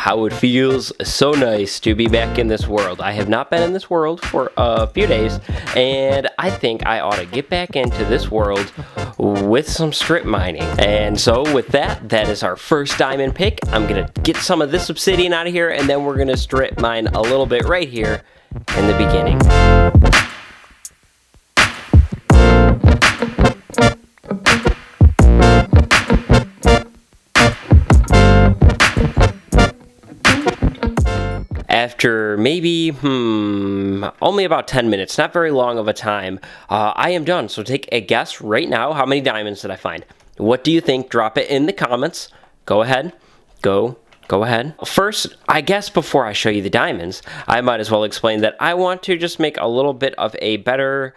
how it feels so nice to be back in this world. I have not been in this world for a few days, and I think I ought to get back into this world with some strip mining. And so with that, that is our first diamond pick. I'm gonna get some of this obsidian out of here, and then we're gonna strip mine a little bit right here in the beginning. After maybe, only about 10 minutes, not very long of a time, I am done. So take a guess right now, how many diamonds did I find? What do you think? Drop it in the comments. Go ahead. Go ahead. First, I guess before I show you the diamonds, I might as well explain that I want to just make a little bit of a better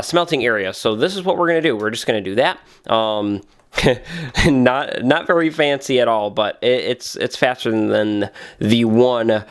smelting area. So this is what we're going to do. We're just going to do that. Not very fancy at all, but it's faster than the one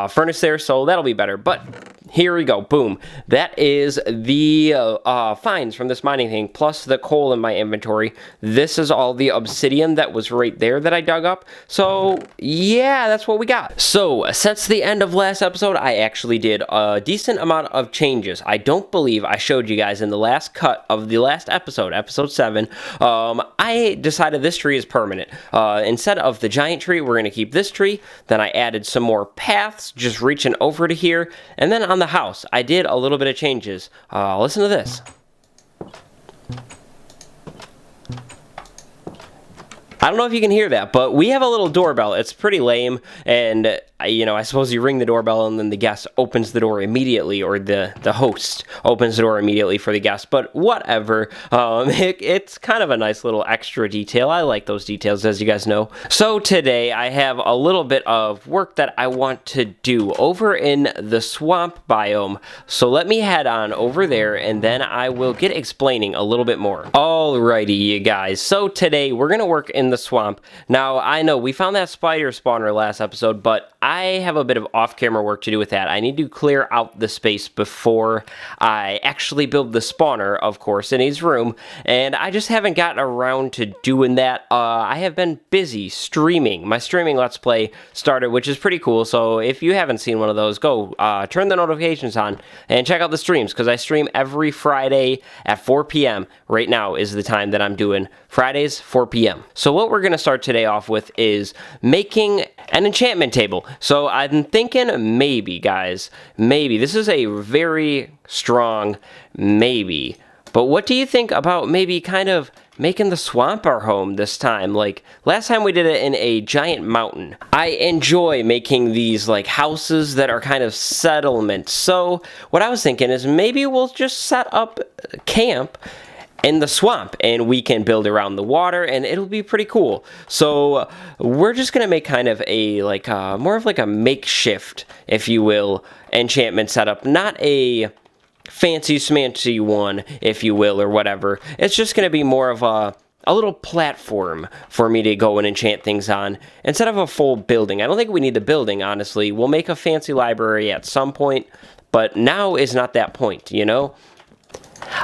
furnace there, so that'll be better. But here we go, boom. That is the finds from this mining thing, plus the coal in my inventory. This is all the obsidian that was right there that I dug up. So yeah, that's what we got. So since the end of last episode, I actually did a decent amount of changes. I don't believe I showed you guys in the last cut of the last episode, episode 7. I decided this tree is permanent. Instead of the giant tree, we're going to keep this tree. Then I added some more paths, just reaching over to here. And then on the house, I did a little bit of changes. Listen to this. I don't know if you can hear that, but we have a little doorbell. It's pretty lame, and I suppose you ring the doorbell and then the guest opens the door immediately, or the host opens the door immediately for the guest, but whatever. It's kind of a nice little extra detail. I like those details, as you guys know. So today I have a little bit of work that I want to do over in the swamp biome. So let me head on over there, and then I will get explaining a little bit more. Alrighty, you guys. So today we're going to work in the swamp. Now, I know we found that spider spawner last episode, but I have a bit of off-camera work to do with that. I need to clear out the space before I actually build the spawner, of course, in his room, and I just haven't gotten around to doing that. I have been busy streaming. My streaming Let's Play started, which is pretty cool, so if you haven't seen one of those, go turn the notifications on and check out the streams, because I stream every Friday at 4 p.m. Right now is the time that I'm doing Fridays, 4 p.m. So what we're going to start today off with is making an enchantment table. So I'm thinking maybe, guys, maybe. This is a very strong maybe. But what do you think about maybe kind of making the swamp our home this time? Like, last time we did it in a giant mountain. I enjoy making these, like, houses that are kind of settlements. So what I was thinking is maybe we'll just set up camp in the swamp, and we can build around the water, and it'll be pretty cool. So we're just gonna make kind of a more of like a makeshift, if you will, enchantment setup, not a fancy smancy one, if you will, or whatever. It's just gonna be more of a little platform for me to go and enchant things on instead of a full building. I don't think we need the building, honestly. We'll make a fancy library at some point, but now is not that point, you know?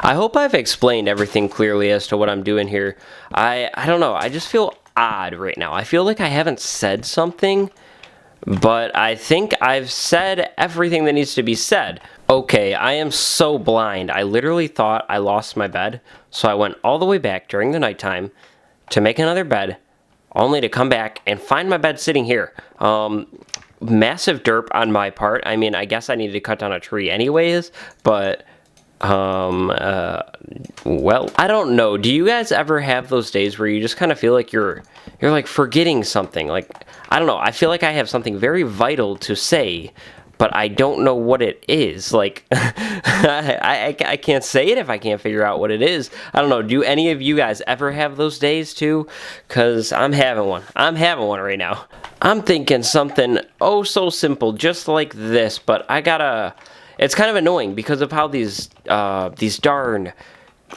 I hope I've explained everything clearly as to what I'm doing here. I don't know, I just feel odd right now. I feel like I haven't said something, but I think I've said everything that needs to be said. Okay, I am so blind. I literally thought I lost my bed, so I went all the way back during the nighttime to make another bed, only to come back and find my bed sitting here. Massive derp on my part. I mean, I guess I needed to cut down a tree anyways, but well, I don't know. Do you guys ever have those days where you just kind of feel like you're like forgetting something? Like, I don't know. I feel like I have something very vital to say, but I don't know what it is. Like, I can't say it if I can't figure out what it is. I don't know. Do any of you guys ever have those days too? Because I'm having one. I'm having one right now. I'm thinking something oh so simple, just like this, but I gotta... It's kind of annoying because of how these darn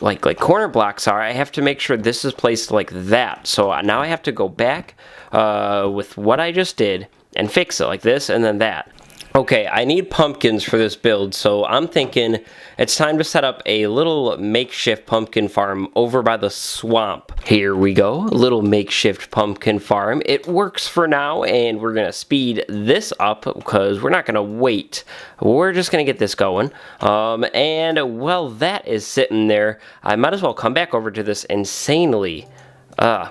like corner blocks are. I have to make sure this is placed like that. So now I have to go back with what I just did and fix it like this and then that. Okay, I need pumpkins for this build, so I'm thinking it's time to set up a little makeshift pumpkin farm over by the swamp. Here we go, a little makeshift pumpkin farm. It works for now, and we're gonna speed this up because we're not gonna wait. We're just gonna get this going. And while that is sitting there, I might as well come back over to this insanely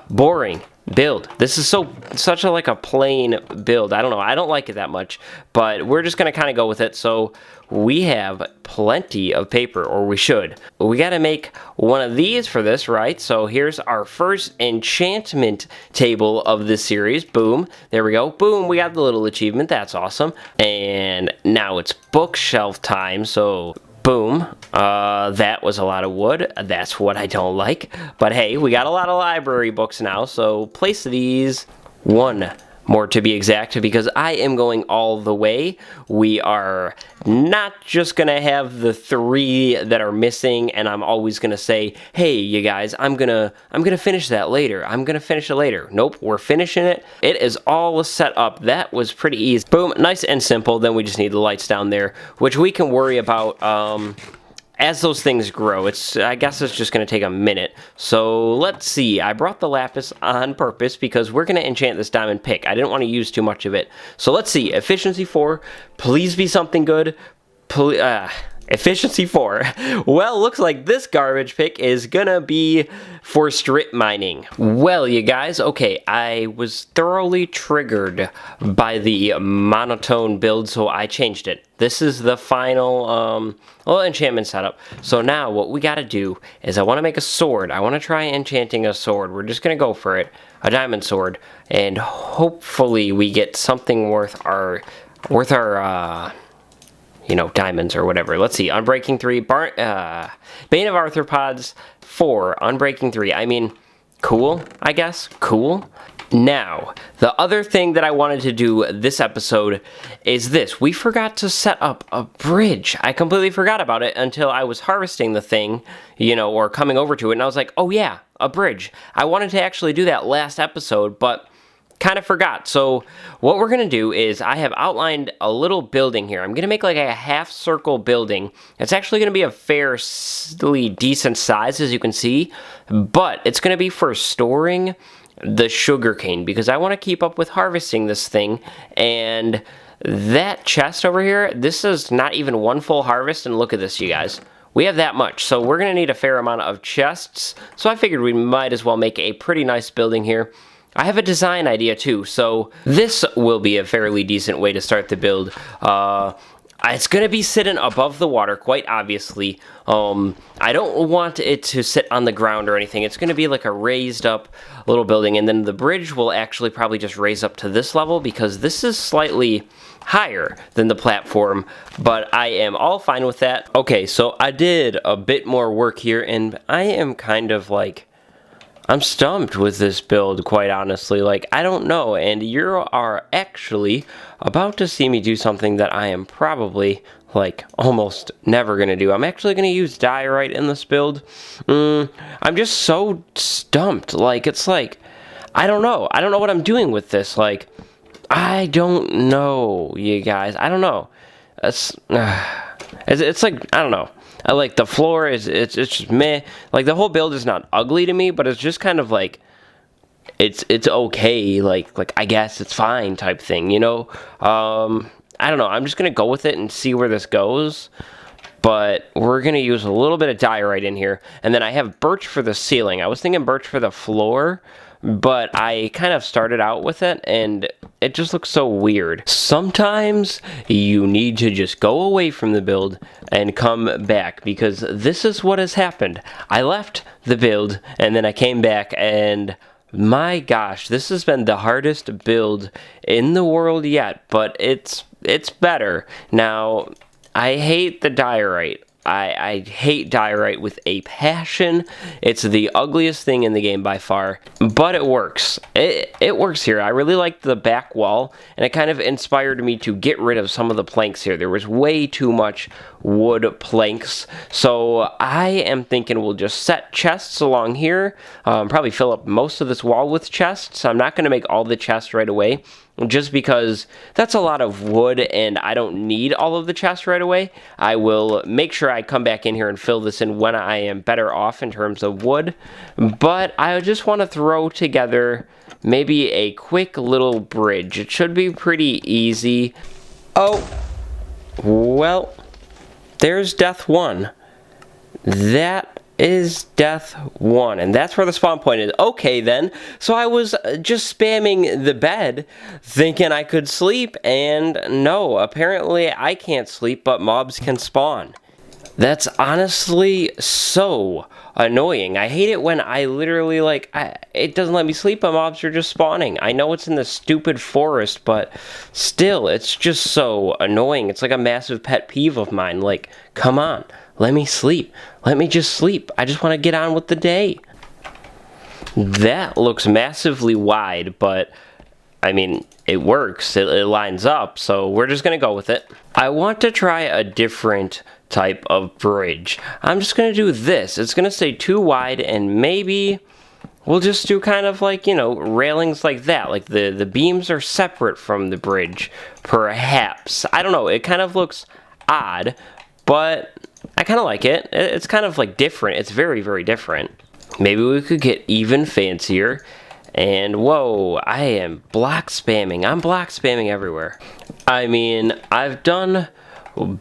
boring build. This is such a like a plain build. I don't know. I don't like it that much, but we're just gonna kind of go with it. So we have plenty of paper, or we should. We got to make one of these for this, right? So here's our first enchantment table of this series. Boom. There we go. Boom. We got the little achievement. That's awesome. And now it's bookshelf time. So boom. That was a lot of wood. That's what I don't like. But hey, we got a lot of library books now, so place these. One more to be exact, because I am going all the way. We are not just gonna have the 3 that are missing, and I'm always gonna say, hey, you guys, I'm gonna finish that later. I'm gonna finish it later. Nope, we're finishing it. It is all set up. That was pretty easy. Boom, nice and simple. Then we just need the lights down there, which we can worry about as those things grow. I guess it's just going to take a minute. So let's see. I brought the lapis on purpose because we're going to enchant this diamond pick. I didn't want to use too much of it. So let's see. Efficiency 4. Please be something good. Efficiency 4. Well, looks like this garbage pick is gonna be for strip mining. Well, you guys, okay, I was thoroughly triggered by the monotone build, so I changed it. This is the final enchantment setup. So now what we gotta do is I want to make a sword. I want to try enchanting a sword. We're just gonna go for it. A diamond sword. And hopefully we get something worth our you know, diamonds or whatever. Let's see. Unbreaking 3. Bane of Arthropods 4. Unbreaking 3. I mean, cool, I guess. Cool. Now, the other thing that I wanted to do this episode is this. We forgot to set up a bridge. I completely forgot about it until I was harvesting the thing, you know, or coming over to it, and I was like, oh yeah, a bridge. I wanted to actually do that last episode, but kind of forgot. So what we're going to do is I have outlined a little building here. I'm going to make like a half circle building. It's actually going to be a fairly decent size, as you can see, but it's going to be for storing the sugarcane because I want to keep up with harvesting this thing. And that chest over here, this is not even one full harvest, and look at this, you guys. We have that much, so we're going to need a fair amount of chests. So I figured we might as well make a pretty nice building here. I have a design idea too, so this will be a fairly decent way to start the build. It's going to be sitting above the water, quite obviously. I don't want it to sit on the ground or anything. It's going to be like a raised up little building, and then the bridge will actually probably just raise up to this level because this is slightly higher than the platform, but I am all fine with that. Okay, so I did a bit more work here, and I am kind of like, I'm stumped with this build, quite honestly. Like, I don't know, and you are actually about to see me do something that I am probably, like, almost never going to do. I'm actually going to use diorite in this build. I'm just so stumped. Like, it's like, I don't know. I don't know what I'm doing with this. Like, I don't know, you guys. I don't know. It's like, I don't know. I like the floor it's just meh. Like the whole build is not ugly to me, but it's just kind of like it's okay. Like I guess it's fine type thing, you know. I don't know. I'm just gonna go with it and see where this goes. But we're gonna use a little bit of diorite in here, and then I have birch for the ceiling. I was thinking birch for the floor, but I kind of started out with it, and it just looks so weird. Sometimes you need to just go away from the build and come back, because this is what has happened. I left the build, and then I came back, and my gosh, this has been the hardest build in the world yet, but it's better. Now, I hate the diorite. I hate diorite with a passion. It's the ugliest thing in the game by far, but it works. It works here. I really like the back wall, and it kind of inspired me to get rid of some of the planks here. There was way too much wood planks, so I am thinking we'll just set chests along here, probably fill up most of this wall with chests. I'm not going to make all the chests right away. just because that's a lot of wood and I don't need all of the chests right away. I will make sure I come back in here and fill this in when I am better off in terms of wood. But I just want to throw together maybe a quick little bridge. It should be pretty easy. Oh, well, there's death 1. That is death 1, and that's where the spawn point is. Okay then, so I was just spamming the bed thinking I could sleep, and no, apparently I can't sleep, but mobs can spawn. That's honestly so annoying. I hate it when I literally, like, it doesn't let me sleep, but mobs are just spawning. I know it's in the stupid forest, but still, it's just so annoying. It's like a massive pet peeve of mine. Like, come on, let me sleep. Let me just sleep. I just want to get on with the day. That looks massively wide, but I mean, it works. It lines up, so we're just going to go with it. I want to try a different type of bridge. I'm just going to do this. It's going to stay too wide, and maybe we'll just do kind of like, you know, railings like that. Like the beams are separate from the bridge, perhaps. I don't know. It kind of looks odd, but I kind of like it. It's kind of like different. It's very, very different. Maybe we could get even fancier. And whoa, I am block spamming. I'm block spamming everywhere. I mean, I've done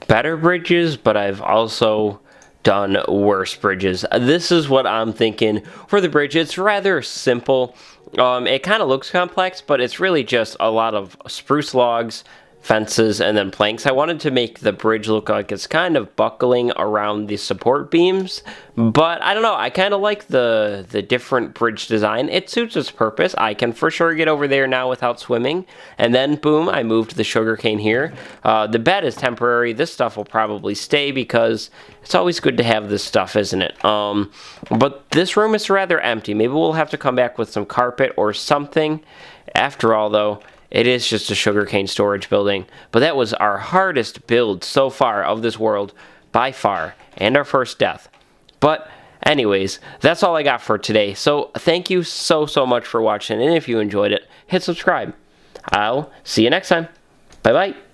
better bridges, but I've also done worse bridges. This is what I'm thinking for the bridge. It's rather simple. It kind of looks complex, but it's really just a lot of spruce logs, fences, and then planks. I wanted to make the bridge look like it's kind of buckling around the support beams, but I don't know, I kind of like the different bridge design. It suits its purpose. I can for sure get over there now without swimming, and then boom, I moved the sugarcane here. The bed is temporary. This stuff will probably stay because it's always good to have this stuff, isn't it? But this room is rather empty. Maybe we'll have to come back with some carpet or something. After all, though, it is just a sugarcane storage building, but that was our hardest build so far of this world, by far, and our first death. But anyways, that's all I got for today, so thank you so much for watching, and if you enjoyed it, hit subscribe. I'll see you next time. Bye-bye.